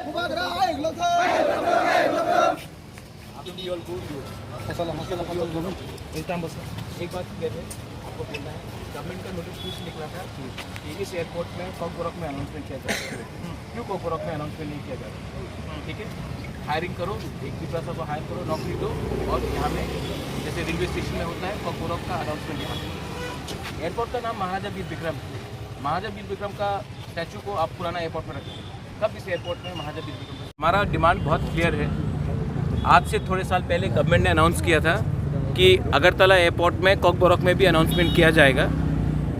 एक बात कहते हैं आपको बोलना है, गवर्नमेंट का नोटिस कुछ निकला था कि इस एयरपोर्ट में कॉकबोरक में अनाउंसमेंट किया जाता है। क्यों कॉकबोरक में अनाउंसमेंट नहीं किया जाता? ठीक है, हायरिंग करो, एक पिपरासा को हायर करो, नौकरी दो, और यहाँ में जैसे रेलवे स्टेशन में होता है कॉकबोरक का अनाउंसमेंट यहाँ। एयरपोर्ट का नाम महाराजा वीर विक्रम, महाराजा वीर विक्रम का स्टैचू को आप पुराना एयरपोर्ट में रखें। कब इस एयरपोर्ट में महाराजा वीर विक्रम? हमारा डिमांड बहुत क्लियर है। आज से थोड़े साल पहले गवर्नमेंट ने अनाउंस किया था कि अगरतला एयरपोर्ट में कॉकबोरक में भी अनाउंसमेंट किया जाएगा,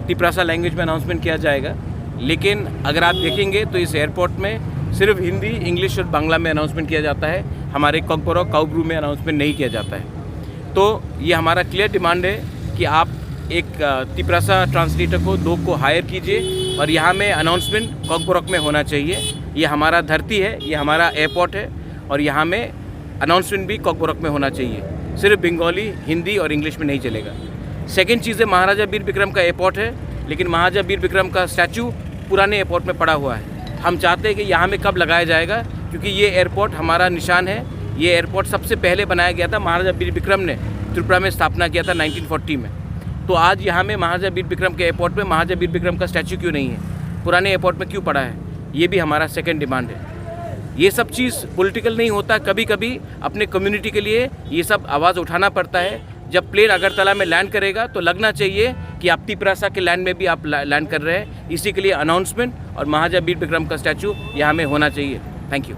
तिपरासा लैंग्वेज में अनाउंसमेंट किया जाएगा। लेकिन अगर आप देखेंगे तो इस एयरपोर्ट में सिर्फ हिंदी, इंग्लिश और बांग्ला में अनाउंसमेंट किया जाता है, हमारे कॉकबोरक काउब्रू में अनाउंसमेंट नहीं किया जाता है। तो ये हमारा क्लियर डिमांड है कि आप एक तिपरासा ट्रांसलेटर को 2 को हायर कीजिए और यहाँ में अनाउंसमेंट कॉकबोरक में होना चाहिए। ये हमारा धरती है, ये हमारा एयरपोर्ट है और यहाँ में अनाउंसमेंट भी कॉकबोरक में होना चाहिए। सिर्फ बंगाली, हिंदी और इंग्लिश में नहीं चलेगा। सेकंड चीज़ है, महाराजा वीर विक्रम का एयरपोर्ट है, लेकिन महाराजा वीर विक्रम का स्टैचू पुराने एयरपोर्ट में पड़ा हुआ है। हम चाहते हैं कि यहाँ में कब लगाया जाएगा, क्योंकि ये एयरपोर्ट हमारा निशान है। ये एयरपोर्ट सबसे पहले बनाया गया था, महाराजा वीर विक्रम ने त्रिपुरा में स्थापना किया था 1940 में। तो आज यहाँ में महाराजा वीर विक्रम के एयरपोर्ट में महाराजा वीर विक्रम का स्टैचू क्यों नहीं है, पुराने एयरपोर्ट में क्यों पड़ा है? ये भी हमारा सेकेंड डिमांड है। ये सब चीज़ पॉलिटिकल नहीं होता, कभी कभी अपने कम्युनिटी के लिए ये सब आवाज़ उठाना पड़ता है। जब प्लेन अगरतला में लैंड करेगा तो लगना चाहिए कि आप तिपरासा के लैंड में भी आप लैंड कर रहे हैं। इसी के लिए अनाउंसमेंट और महाराजा वीर विक्रम का स्टैचू यहाँ में होना चाहिए। Thank you.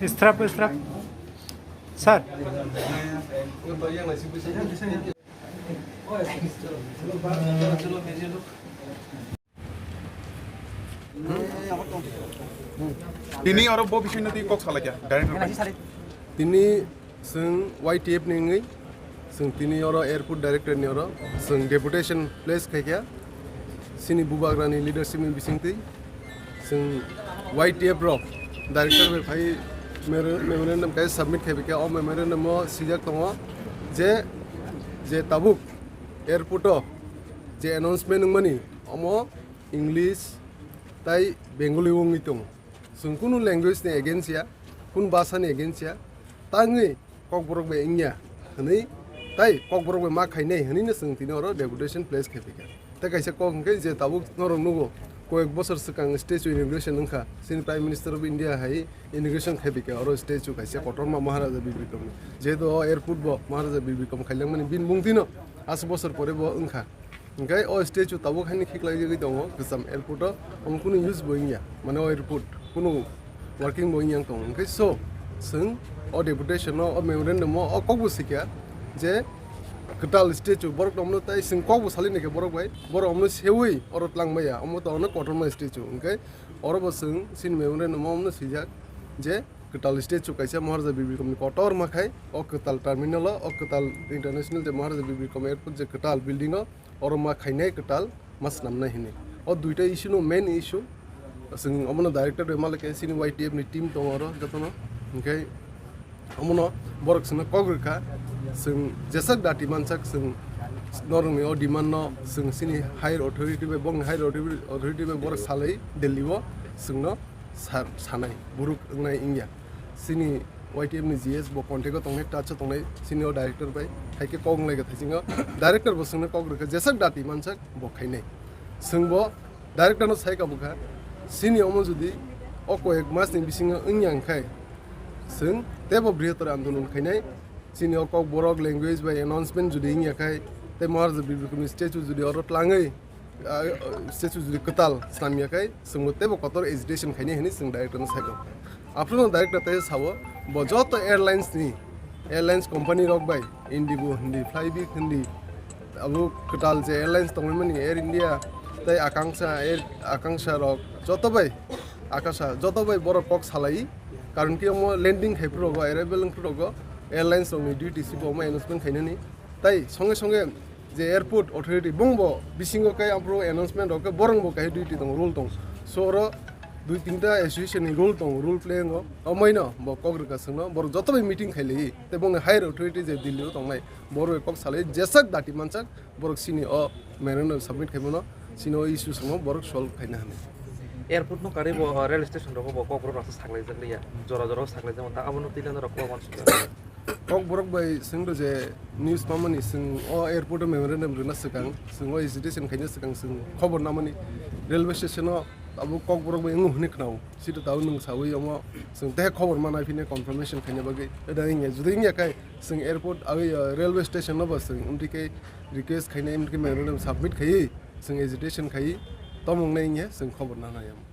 इस तरफ sir Ini orang bawa bising nanti kok salah ya? Tini seng YTF nengai, seng tini orang airport director ni orang, seng deputation place kaya, sini bubagrani leadership ni bising ti, seng YTF rock director में भाई memorandum कहीं submit कहीं क्या और memorandum में सीजक तो वहाँ जे Tabuk airport ओ जे announcement नंगमनी Amo English ताई Bengali वंगी तो sung कुनु language ने against या कुनु भाषा ने against या तांगे कॉकबोरक में इंग्या हनी ताई कॉकबोरक में माँ खाई नहीं हनी ने sung तीनों और deputation place कहीं क्या तक ऐसे कॉक के जे ताबुक नॉर्म नुगो कोई एक बसर से कांग स्टेचू इनॉग्रेशन नंखा सिन प्राइम मिनिस्टर ऑफ इंडिया है इनॉग्रेशन खेबी के और स्टेचू कैसे कॉटन में महाराजा वीर विक्रम जे तो एयरपोर्ट बो महाराजा वीर विक्रम खाइलंग माने बिन बुंगतिनो आस बसर परे बो अंखा ओंखाय ओ स्टेचू ताबो खानि खिकलाय जगै दङ गोसाम एयरपोर्ट हम कुनु यूज बोइया माने एयरपोर्ट कुनु वर्किंग बोइया दङ ओंखाय सो जों ओ डेपुटेशन ओ मेमोरेंडम ओ कबो सिकिया जे कटाल स्टेचू बरक दमनो ताई सिं कबो सालिने के बरक बाय बरक हमनो सेवै अरत लांबाया अमो तो न कॉटन में स्टेचू ओंखाय अरबो जों सिन मेमोरेंडम हमनो सिजा जे कटाल स्टेचू कैसे महाराजा वीर विक्रम कटर माखाय ओ कटाल टर्मिनल ओ कटाल इंटरनेशनल जे महाराजा वीर विक्रम एयरपोर्ट जे कटाल बिल्डिंग और मा खाइनाय कटाल मास नामना हिने और दुइटा इशू नो मेन इशू जों अमनो डायरेक्टर मालके सिनि YTF नि टीम दङ र जतनो ओंखाय अमनो बरक सना कग्रखा जों जेसाक दाति मानसाक जों नरंनि ओ डिमान्ड न जों सिनि हायर अथॉरिटी बे बंग हायर अथॉरिटी बे बरक सालै दिल्ली वो जोंनो सानाय बुरुक नाय इंडिया सिनि YTF ni GS bo contact ko tongne touch tongne senior director bai thaike kong lai ga thasinga director bo sungna kog reka jesak dati mansak bo khainai sungbo director no sai ka bukha senior mo judi o ko ek mas ni bisinga ungyang khai sung tebo brihator andolon khainai senior kog borok language by announcement judi ingya khai te mar judi bikumi statue judi oro tlangai statue judi katal samya khai sungbo tebo kotor agitation khainai hini sung director no sai ka apno director te sawo bo joto airlines company rok bai Indigo hindi Flybe hindi abu katal je airlines tongmani Air India tai Akanksha rok joto bai akasha joto bai boro kok salai karon ki mo landing haipro go arrival pro go airlines rok ni duty sibo ma announcement khainani tai songe songe je airport authority bongbo bisingo kai apro announcement rok borong bo kai duty tong rule tong so ro দুই তিনটা association rule দং rule প্লেং অমাইন ব কগ্রকা সঙ্গ বড় যতবাই meeting খাইলে এবং higher authority যে দিল্লি দংনাই বড় cock সালে জেসাক দাটি মানসাক বড় সিনি মেনন সাবমিট খাইবন সিনি ইস্যু সঙ্গ বড় সলভ খাইনা হানে एयरपोर्ट नो कारे रेल स्टेशन रो बो कक्रो रास सागलाय जलिया जरा जरा सागलाय जमन ता आबनो तिलन रो को मानसु kok borok bai singdo je news mamani sing airport memorandum runa sekang sing hesitation khaina sekang sing khobor namani railway station abu kok borok bai ngu hnik nau situ taw nung sawi omo sing te khobor manai phine confirmation khaina bagi eda inge judi inge kai sing airport awi railway station no bas sing umtike request khaina imtike memorandum submit khai sing hesitation khai tomong nei inge sing khobor na na yam